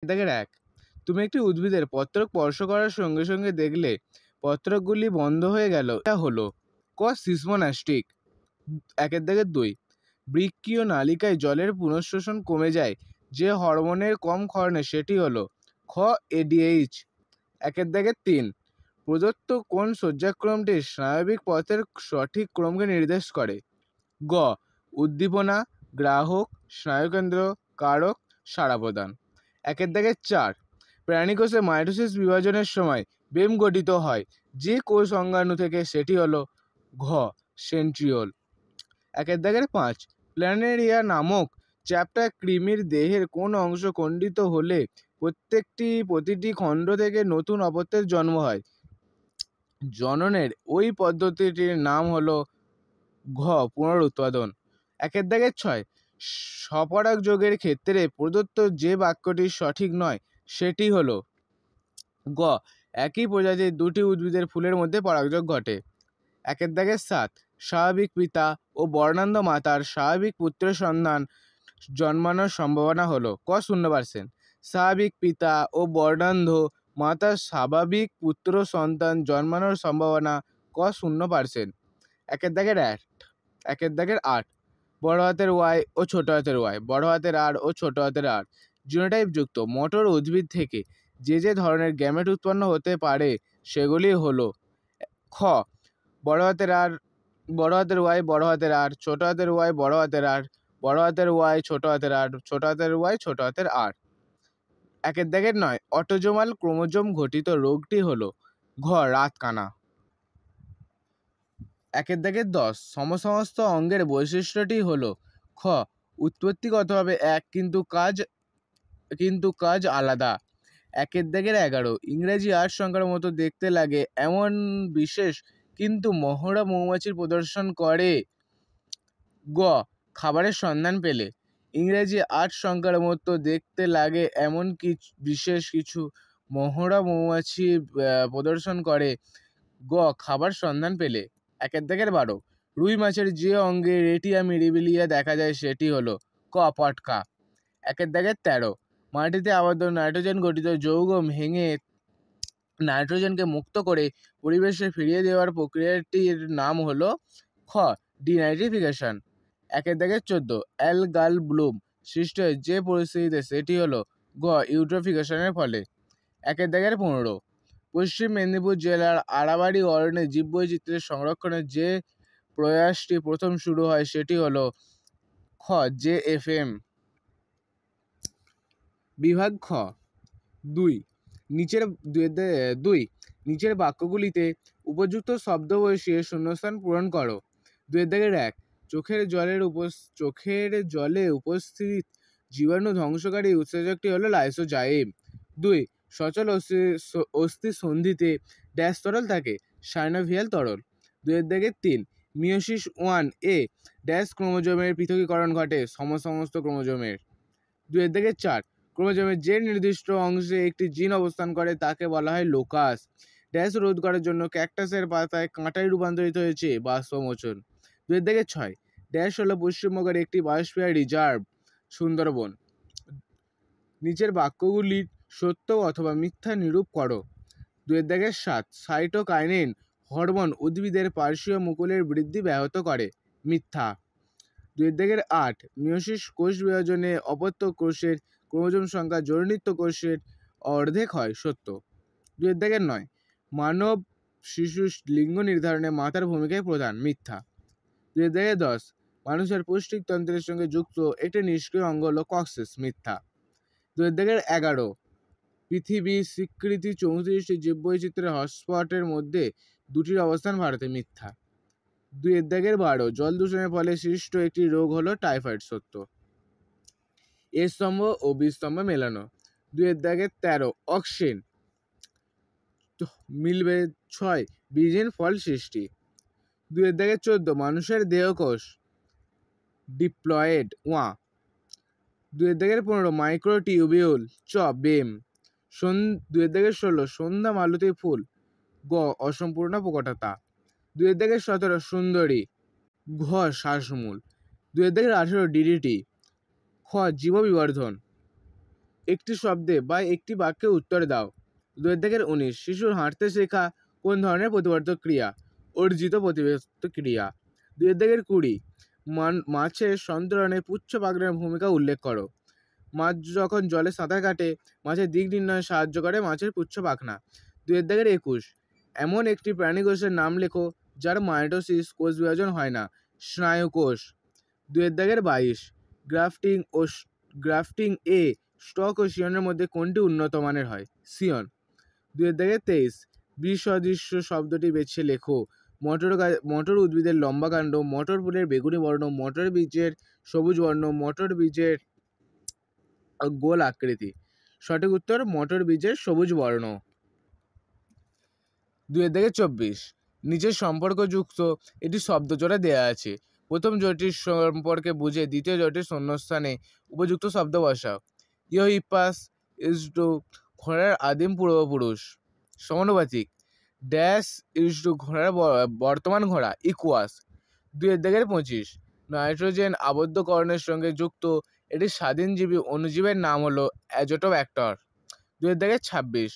দাগের 1, তুমি একটি উদ্ভিদের পত্রক স্পর্শ করার সঙ্গে সঙ্গে দেখলে পত্রকগুলি বন্ধ হয়ে গেল, এটা হলো ক সিসমোনাস্টিক। 2, বৃক্কীয় নালিকায় জলের পুনঃশোষণ কমে যায় যে হরমোনের কম ক্ষরণে, সেটি হলো খ এডিএইচ। 3, প্রদত্ত কোন সজ্জাক্রমটি স্নায়বিক পথের সঠিক ক্রমকে নির্দেশ করে? গ উদ্দীপনা, গ্রাহক, স্নায়ুকেন্দ্র, কারক, সাড়া প্রদান। 4, প্রাণীকোষে মাইটোসিস বিভাজনের সময় বেম গঠিত হয় যে কোষ অঙ্গাণু থেকে, সেটি হলো ঘ সেন্ট্রিওল। 5, প্ল্যানেরিয়া নামক চ্যাপ্টা কৃমির দেহের কোন অংশ খণ্ডিত হলে প্রতিটি খণ্ড থেকে নতুন অপত্যের জন্ম হয়? জননের ওই পদ্ধতিটির নাম হলো ঘ পুনরুৎপাদন। 6, স্বপরাগ যোগের ক্ষেত্রে প্রদত্ত যে বাক্যটি সঠিক নয়, সেটি হলো গ একই প্রজাতির দুটি উদ্ভিদের ফুলের মধ্যে পরাগযোগ ঘটে। 7, স্বাভাবিক পিতা ও বর্ণান্ধ মাতার স্বাভাবিক পুত্র সন্তান জন্মানোর সম্ভাবনা হলো ক 0%। স্বাভাবিক পিতা ও বর্ণান্ধ মাতার স্বাভাবিক পুত্র সন্তান জন্মানোর সম্ভাবনা ক 0%। 8, বড় হাতের ওয়াই ও ছোট হাতের ওয়াই, বড় হাতের আর ও ছোট হাতের আর জিনোটাইপ যুক্ত মটর উদ্ভিদ থেকে যে ধরনের গ্যামেট উৎপন্ন হতে পারে সেগুলি হলো খ বড় হাতের আর, বড় হাতের ওয়াই, বড় হাতের আর, ছোট হাতের ওয়াই, বড় হাতের আর, বড় হাতের ওয়াই, ছোট হাতের আর, ছোট হাতের ওয়াই, ছোট হাতের আর। 9, অটোজোমাল ক্রোমোজোম ঘটিত রোগটি হলো ঘ রাতকানা। 10, সমস্ত অঙ্গের বৈশিষ্ট্যটি হলো খ উৎপত্তিগতভাবে এক কিন্তু কাজ আলাদা। 11, ইংরেজি 8 সংখ্যার মতো দেখতে লাগে এমন বিশেষ কিন্তু মহড়া মৌমাছির প্রদর্শন করে? গ খাবারের সন্ধান পেলে। ইংরেজি 8 সংখ্যার মতো দেখতে লাগে এমন বিশেষ কিছু মহড়া মৌমাছি প্রদর্শন করে? গ খাবার সন্ধান পেলে। 12, রুই মাছের যে অঙ্গে রেটিয়া মিরিবিলিয়া দেখা যায় সেটি হলো ক পটকা। 13, মাটিতে আবদ্ধ নাইট্রোজেন গঠিত যৌগ ভেঙে নাইট্রোজেনকে মুক্ত করে পরিবেশে ফিরিয়ে দেওয়ার প্রক্রিয়াটির নাম হলো খ ডিনাইট্রিফিকেশন। 14, অ্যালগাল ব্লুম সৃষ্টি হয় যে পরিস্থিতিতে, সেটি হলো গ ইউট্রোফিকেশনের ফলে। 15, পশ্চিম মেদিনীপুর জেলার আড়াবাড়ি অরণ্যে জীববৈচিত্র্যের সংরক্ষণের যে প্রয়াসটি প্রথম শুরু হয় সেটি হলো খ JFM। বিভাগ খ 2, নিচের বাক্যগুলিতে উপযুক্ত শব্দ বসিয়ে শূন্যস্থান পূরণ করো। 1, চোখের জলে উপস্থিত জীবাণু ধ্বংসকারী উৎসেচকটি হলো লাইসোজাইম। 2, সচল অস্থি সন্ধিতে ড্যাশ তরল থাকে, সাইনোভিয়াল তরল। 3, মিয়োসিস 1-এ ড্যাশ ক্রোমোজোমের পৃথকীকরণ ঘটে, সমস্ত ক্রোমোজোমের। 4, ক্রোমোজোমের যে নির্দিষ্ট অংশে একটি জিন অবস্থান করে তাকে বলা হয় লোকাস। ড্যাশ রোধ করার জন্য ক্যাকটাসের পাতায় কাঁটায় রূপান্তরিত হয়েছে বাষ্পমোচন। 6, ড্যাশ হলো পশ্চিমবঙ্গের একটি বায়োস্ফিয়ার রিজার্ভ, সুন্দরবন। নিচের বাক্যগুলির সত্য অথবা মিথ্যা নিরূপ করো। 7, সাইটোকাইনিন হরমোন উদ্ভিদের পার্শ্বীয় মুকুলের বৃদ্ধি ব্যাহত করে, মিথ্যা। 8, মিয়োসিস কোষ বিভাজনে অপত্য কোষের ক্রোমোজোম সংখ্যা জোড়নিত্য কোষের অর্ধেক হয়, সত্য। 9, মানব শিশু লিঙ্গ নির্ধারণে মাতার ভূমিকায় প্রধান, মিথ্যা। 10, মানুষের পুষ্টিতন্ত্রের সঙ্গে যুক্ত একটি নিষ্ক্রিয় অঙ্গ হল কক্সিস, মিথ্যা। 11, পৃথিবী স্বীকৃতি 34টি জীববৈচিত্র্যের হটস্পটের মধ্যে 2টির অবস্থান ভারতে, মিথ্যা। 12, জল দূষণের ফলে সৃষ্ট একটি রোগ হলো টাইফয়েড, সত্য। এ স্তম্ভ ও বি স্তম্ভ মেলানো। 13, অক্সিন মিলবে 6, বীজহীন ফল সৃষ্টি। 14, মানুষের দেহকোষ ডিপ্লয়েড, 15, মাইক্রোটিউবিউল বেম। 16, সন্ধ্যা মালতী ফুল, গ অসম্পূর্ণ প্রকটতা। 17, সুন্দরী, ঘ শ্বাসমূল। 18, ডিডিটি, খ জীববিবর্ধন। একটি শব্দে বা একটি বাক্যে উত্তর দাও। 2-19 শিশুর হাঁটতে শেখা কোন ধরনের প্রতিবর্তক ক্রিয়া? অর্জিত প্রতিবর্তক ক্রিয়া। 2-20 মাছের সন্তরণে পুচ্ছ পাখনার ভূমিকা উল্লেখ করো। মাছ যখন জলে সাঁতার কাটে মাছের দিক নির্ণয়ে সাহায্য করে মাছের পুচ্ছ পাখনা। 2-21 এমন একটি প্রাণীকোষের নাম লেখো যার মাইটোসিস কোষ বিভাজন হয় না। স্নায়ুকোষ। 2-22 গ্রাফটিং এ স্টক ও সিয়নের মধ্যে কোনটি উন্নত মানের হয়? সিয়ন। 2-23 বিসদৃশ্য শব্দটি বেছে লেখো। মটর উদ্ভিদের লম্বা কাণ্ড, মটর ফুলের বেগুনি বর্ণ, মটর বীজের সবুজ বর্ণ, মটর বীজের গোল আকৃতি। সঠিক উত্তর মটর বীজের সবুজ বর্ণ। 2-24 নিচের সম্পর্কযুক্ত একটি শব্দজোড়া দেয়া আছে। প্রথম জোড়টির সম্পর্কে বুঝে দ্বিতীয় জোড়টির শূন্যস্থানে উপযুক্ত শব্দ বসাও। ইওহিপাস ইজডু ঘোড়ার আদিম পূর্বপুরুষ। সমানুপাতিক ড্যাশ ইজডু ঘোড়ার বর্তমান ঘোড়া ইকুয়াস। 2-25 নাইট্রোজেন আবদ্ধকরণের সঙ্গে যুক্ত একটি স্বাধীনজীবী অণুজীবের নাম হলো অ্যাজোটোব্যাক্টর। 2-26